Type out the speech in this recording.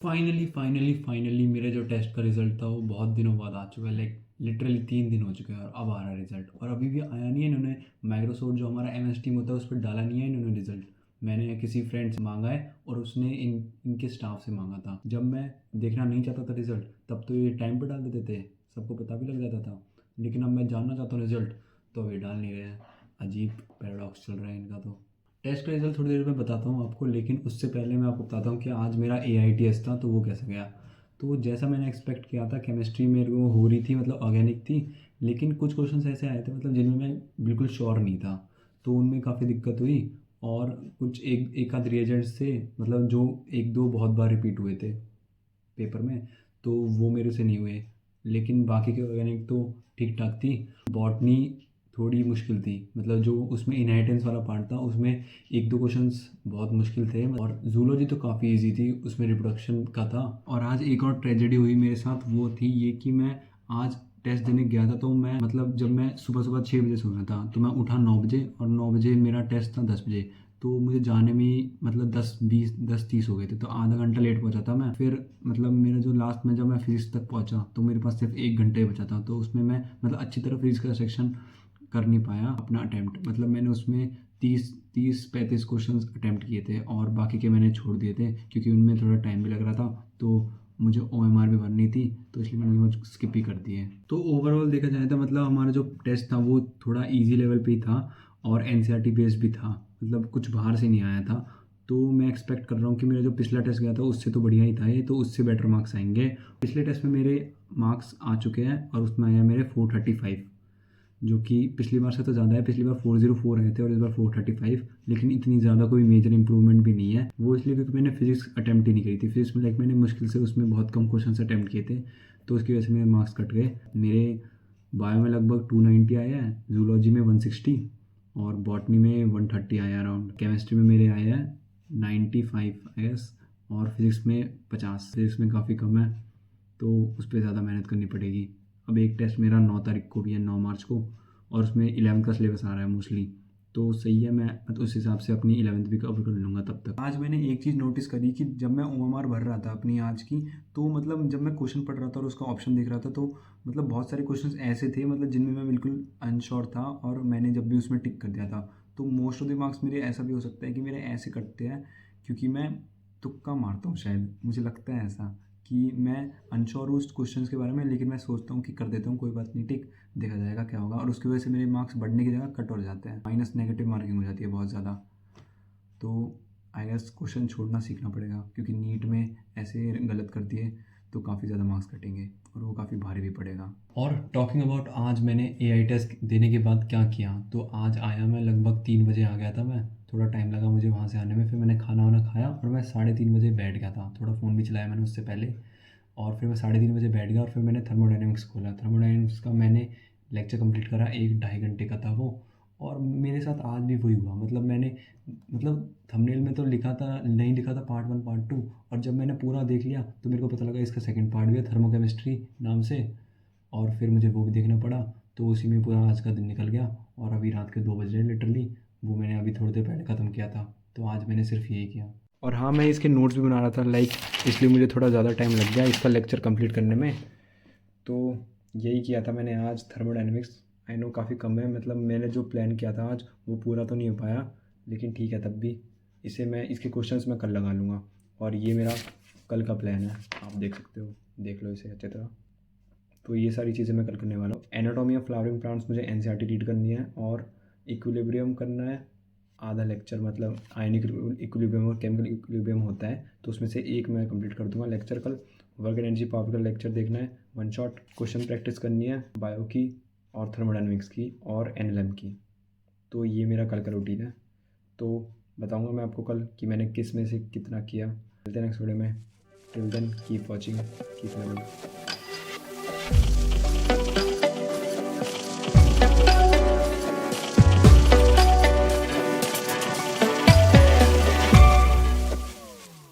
Finally मेरा जो test का रिज़ल्ट था वो बहुत दिनों बाद आ चुका है। लाइक लिटरली 3 दिन हो चुके हैं और अब आ रहा है रिज़ल्ट, और अभी भी आया नहीं है। इन्होंने माइक्रोसॉफ्ट जो हमारा एमएस टीम होता है उस पर डाला नहीं है इन्होंने रिज़ल्ट। मैंने किसी फ्रेंड से मांगा है और उसने इनके स्टाफ से मांगा था। जब मैं देखना नहीं चाहता था रिज़ल्ट तब तो ये टाइम पर डाल देते थे, सबको पता भी लग जाता था। लेकिन अब मैं जानना चाहता हूँ रिज़ल्ट तो अब ये डाल नहीं रहे हैं। अजीब पैराडॉक्स चल रहा है इनका। तो टेस्ट का रिज़ल्ट थोड़ी देर में बताता हूँ आपको, लेकिन उससे पहले मैं आपको बताता हूँ कि आज मेरा AITS था तो वो कैसा गया। तो जैसा मैंने एक्सपेक्ट किया था, केमिस्ट्री मेरे को हो रही थी, मतलब ऑर्गेनिक थी। लेकिन कुछ क्वेश्चंस ऐसे आए थे मतलब जिनमें मैं बिल्कुल श्योर नहीं था, तो उनमें काफ़ी दिक्कत हुई। और कुछ एक आध रिएजेंट से मतलब जो एक दो बहुत बार रिपीट हुए थे पेपर में, तो वो मेरे से नहीं हुए। लेकिन बाकी के ऑर्गेनिक तो ठीक ठाक थी। बॉटनी थोड़ी मुश्किल थी, मतलब जो उसमें इनहेरिटेंस वाला पार्ट था उसमें एक दो क्वेश्चंस बहुत मुश्किल थे। और जूलॉजी तो काफ़ी इजी थी, उसमें रिप्रोडक्शन का था। और आज एक और ट्रेजेडी हुई मेरे साथ, वो थी ये कि मैं आज टेस्ट देने गया था तो मैं मतलब जब मैं सुबह सुबह 6 बजे सोया था तो मैं उठा 9 बजे, और 9 बजे मेरा टेस्ट था 10 बजे। तो मुझे जाने में ही मतलब 10:20 10:30 हो गए थे, तो आधा घंटा लेट पहुंचा था मैं। फिर मतलब मेरा जो लास्ट में जब मैं फिजिक्स तक पहुंचा तो मेरे पास सिर्फ 1 घंटे बचा था, तो उसमें मैं मतलब अच्छी तरह फिजिक्स का सेक्शन कर नहीं पाया अपना अटैम्प्ट। मतलब मैंने उसमें 30-35 क्वेश्चन अटैम्प्ट किए थे और बाकी के मैंने छोड़ दिए थे क्योंकि उनमें थोड़ा टाइम भी लग रहा था। तो मुझे OMR भी भरनी थी तो इसलिए मैंने वो स्किप ही कर दिए। तो ओवरऑल देखा जाए तो मतलब हमारा जो टेस्ट था वो थोड़ा इजी लेवल पे ही था और NCERT बेस्ड भी था, मतलब कुछ बाहर से नहीं आया था। तो मैं एक्सपेक्ट कर रहा हूँ कि मेरा जो पिछला टेस्ट गया था उससे तो बढ़िया ही था ये, तो उससे बेटर मार्क्स आएंगे। पिछले टेस्ट में मेरे मार्क्स आ चुके हैं और उसमें आया मेरे 435, जो कि पिछली बार से तो ज़्यादा है। पिछली बार 404 आए थे और इस बार 435, लेकिन इतनी ज़्यादा कोई मेजर इंप्रूवमेंट भी नहीं है। वो इसलिए क्योंकि मैंने फिजिक्स अटैम्प्ट ही नहीं करी थी। फिजिक्स में लाइक मैंने मुश्किल से उसमें बहुत कम क्वेश्चन अटैम्प्ट किए थे, तो उसकी वजह से मेरे मार्क्स कट गए। मेरे बायो में लगभग 290 आया है, जूलॉजी में 160 और बॉटनी में 130 आया अराउंड। केमिस्ट्री में मेरे आए हैं 95 आई गेस, और फिजिक्स में 50। फिजिक्स में काफ़ी कम है तो उस पर ज़्यादा मेहनत करनी पड़ेगी। अब एक टेस्ट मेरा 9 तारीख को भी है, 9 मार्च को, और उसमें 11th का सिलेबस आ रहा है मोस्टली। तो सही है, मैं तो उस हिसाब से अपनी 11th भी कवर कर लूँगा तब तक। आज मैंने एक चीज़ नोटिस करी कि जब मैं OMR भर रहा था अपनी आज की, तो मतलब जब मैं क्वेश्चन पढ़ रहा था और उसका ऑप्शन देख रहा था तो मतलब बहुत सारे क्वेश्चंस ऐसे थे मतलब जिनमें मैं बिल्कुल अनश्योर था, और मैंने जब भी उसमें टिक कर दिया था। तो मोस्ट ऑफ द मार्क्स मेरे ऐसा भी हो सकता है कि मेरे ऐसे कटते हैं क्योंकि मैं तुक्का मारता हूँ, शायद मुझे लगता है ऐसा कि मैं अनश्योर हूँ उस क्वेश्चंस के बारे में, लेकिन मैं सोचता हूँ कि कर देता हूँ, कोई बात नहीं, टिक, देखा जाएगा क्या होगा। और उसकी वजह से मेरे मार्क्स बढ़ने की जगह कट हो जाते हैं, माइनस नेगेटिव मार्किंग हो जाती है बहुत ज़्यादा। तो आई गेस क्वेश्चन छोड़ना सीखना पड़ेगा, क्योंकि नीट में ऐसे गलत कर दिए तो काफ़ी ज़्यादा मार्क्स कटेंगे और वो काफ़ी भारी भी पड़ेगा। और टॉकिंग अबाउट आज मैंने AI टेस्ट देने के बाद क्या किया, तो आज आया मैं लगभग 3 बजे आ गया था मैं। थोड़ा टाइम लगा मुझे वहाँ से आने में, फिर मैंने खाना वाना खाया और मैं 3:30 बजे बैठ गया था। थोड़ा फ़ोन भी चलाया मैंने उससे पहले, और फिर मैं 3:30 बजे बैठ गया और फिर मैंने थर्मोडायनेमिक्स खोला। थर्मोडायनेमिक्स का मैंने लेक्चर कंप्लीट करा, 1-2.5 घंटे का था वो। और मेरे साथ आज भी वही हुआ, मतलब मैंने मतलब थंबनेल में तो लिखा था, नहीं लिखा था पार्ट 1 पार्ट 2, और जब मैंने पूरा देख लिया तो मेरे को पता लगा इसका सेकंड पार्ट भी है थर्मोकेमिस्ट्री नाम से, और फिर मुझे वो भी देखना पड़ा। तो उसी में पूरा आज का दिन निकल गया और अभी रात के 2 बज रहे हैं लिटरली। वो मैंने अभी थोड़ी देर पहले ख़त्म किया था, तो आज मैंने सिर्फ यही किया। और हाँ, मैं इसके नोट्स भी बना रहा था लाइक, इसलिए मुझे थोड़ा ज़्यादा टाइम लग गया इसका लेक्चर कंप्लीट करने में। तो यही किया था मैंने आज थर्मोडायनेमिक्स। आई नो काफ़ी कम है, मतलब मैंने जो प्लान किया था आज वो पूरा तो नहीं हो पाया, लेकिन ठीक है तब भी इसे मैं, इसके क्वेश्चंस मैं कल लगा लूँगा। और ये मेरा कल का प्लान है, आप देख सकते हो, देख लो इसे अच्छी तरह। तो ये सारी चीज़ें मैं कल करने वाला हूँ। एनाटॉमी ऑफ फ्लावरिंग प्लांट्स मुझे NCERT रीड करनी है, और इक्विलिब्रियम करना है आधा लेक्चर, मतलब आयनिक इक्विलिब्रियम और केमिकल इक्विलिब्रियम होता है, तो उसमें से एक मैं कंप्लीट कर दूंगा लेक्चर कल। वर्क एनर्जी पावर का लेक्चर देखना है, 1 शॉट क्वेश्चन प्रैक्टिस करनी है बायो की और थर्मोडायनेमिक्स की और NLM की। तो ये मेरा कल का रूटीन है। तो बताऊंगा मैं आपको कल कि मैंने किस में से कितना किया। मिलते हैं नेक्स्ट वीडियो में। Till then keep watching, keep learning.